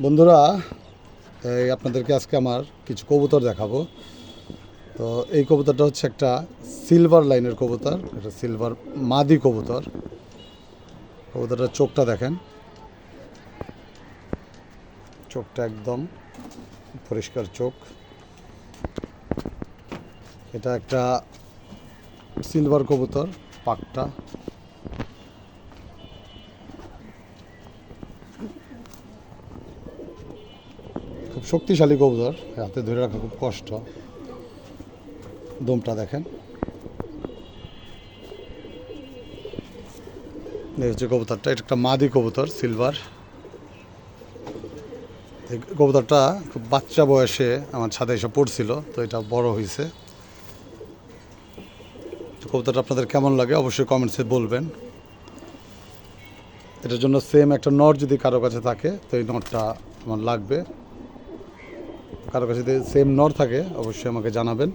বন্ধুরা, এই আপনাদেরকে আজকে আমার কিছু কবুতর দেখাবো। তো এই কবুতরটা হচ্ছে একটা সিলভার লাইনের কবুতর, এটা সিলভার মাদি কবুতর। কবুতরটার চোখটা দেখেন, চোখটা একদম পরিষ্কার চোখ। এটা একটা সিলভার কবুতর, পাকটা খুব শক্তিশালী কবুতর, হাতে ধরে রাখা খুব কষ্ট। দমটা দেখেন, এই হচ্ছে কবুতরটা। এটা একটা মাদি কবুতর সিলভার। এই কবুতরটা খুব বাচ্চা বয়সে আমার ছাদে এসে পড়ছিল, তো এটা বড় হয়েছে। কবুতরটা আপনাদের কেমন লাগে অবশ্যই কমেন্টসে বলবেন। এটার জন্য সেম একটা নট যদি কারো কাছে থাকে তো এই নটটা আমার লাগবে। কারো কাছে যদি সেম নট থাকে অবশ্যই আমাকে জানাবেন।